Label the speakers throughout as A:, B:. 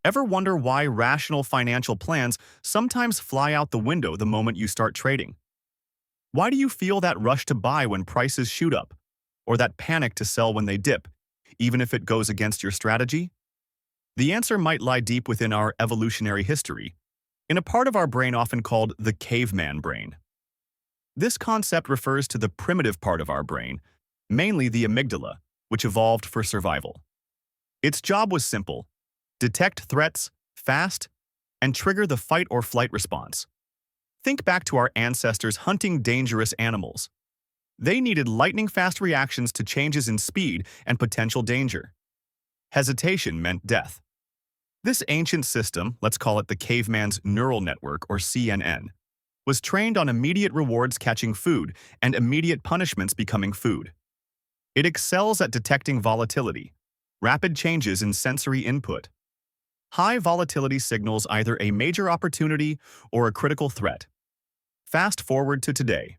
A: Ever wonder why rational financial plans sometimes fly out the window the moment you start trading? Why do you feel that rush to buy when prices shoot up, or that panic to sell when they dip, even if it goes against your strategy? The answer might lie deep within our evolutionary history, in a part of our brain often called the caveman brain. This concept refers to the primitive part of our brain, mainly the amygdala, which evolved for survival. Its job was simple: detect threats fast and trigger the fight or flight response. Think back to our ancestors hunting dangerous animals. They needed lightning-fast reactions to changes in speed and potential danger. Hesitation meant death. This ancient system, let's call it the caveman's neural network or CNN, was trained on immediate rewards catching food and immediate punishments becoming food. It excels at detecting volatility, rapid changes in sensory input. High volatility signals either a major opportunity or a critical threat. Fast forward to today.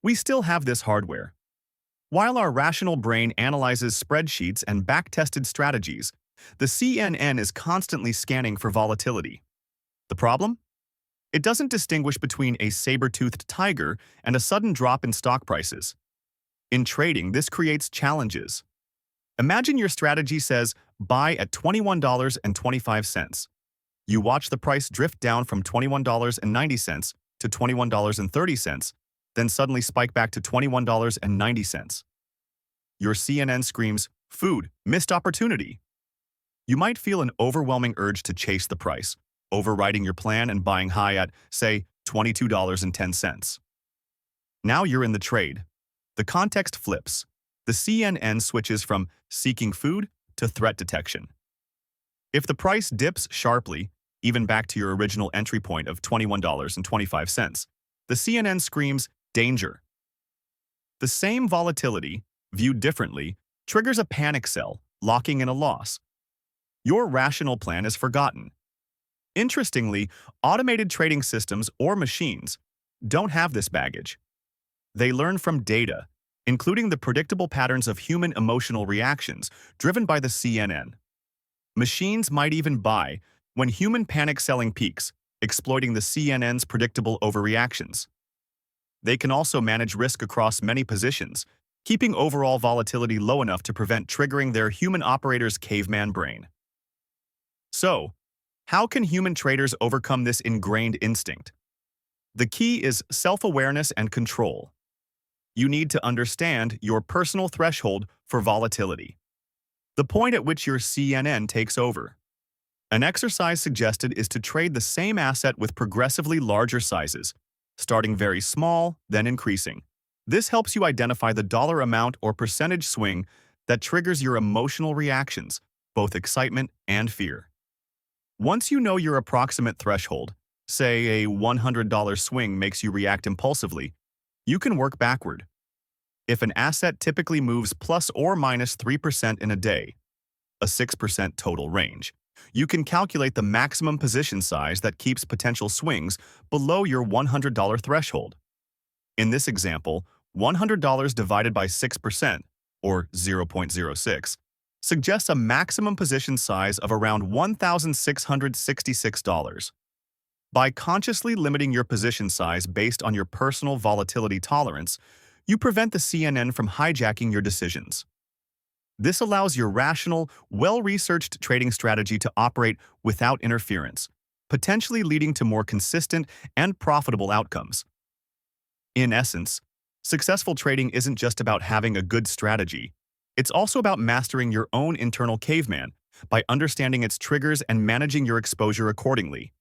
A: We still have this hardware. While our rational brain analyzes spreadsheets and back-tested strategies, the CNN is constantly scanning for volatility. The problem? It doesn't distinguish between a saber-toothed tiger and a sudden drop in stock prices. In trading, this creates challenges. Imagine your strategy says, buy at $21.25. You watch the price drift down from $21.90 to $21.30, then suddenly spike back to $21.90. Your CNN screams, food, missed opportunity. You might feel an overwhelming urge to chase the price, overriding your plan and buying high at, say, $22.10. Now you're in the trade. The context flips. The CNN switches from seeking food to threat detection. If the price dips sharply, even back to your original entry point of $21.25, the CNN screams, danger. The same volatility, viewed differently, triggers a panic sell, locking in a loss. Your rational plan is forgotten. Interestingly, automated trading systems or machines don't have this baggage. They learn from data, including the predictable patterns of human emotional reactions driven by the CNN. Machines might even buy when human panic selling peaks, exploiting the CNN's predictable overreactions. They can also manage risk across many positions, keeping overall volatility low enough to prevent triggering their human operator's caveman brain. So, how can human traders overcome this ingrained instinct? The key is self-awareness and control. You need to understand your personal threshold for volatility, the point at which your CNN takes over. An exercise suggested is to trade the same asset with progressively larger sizes, starting very small, then increasing. This helps you identify the dollar amount or percentage swing that triggers your emotional reactions, both excitement and fear. Once you know your approximate threshold, say a $100 swing makes you react impulsively, you can work backward. If an asset typically moves plus or minus 3% in a day, a 6% total range, you can calculate the maximum position size that keeps potential swings below your $100 threshold. In this example, $100 divided by 6%, or 0.06, suggests a maximum position size of around $1,666. By consciously limiting your position size based on your personal volatility tolerance, you prevent the CNN from hijacking your decisions. This allows your rational, well-researched trading strategy to operate without interference, potentially leading to more consistent and profitable outcomes. In essence, successful trading isn't just about having a good strategy. It's also about mastering your own internal caveman by understanding its triggers and managing your exposure accordingly.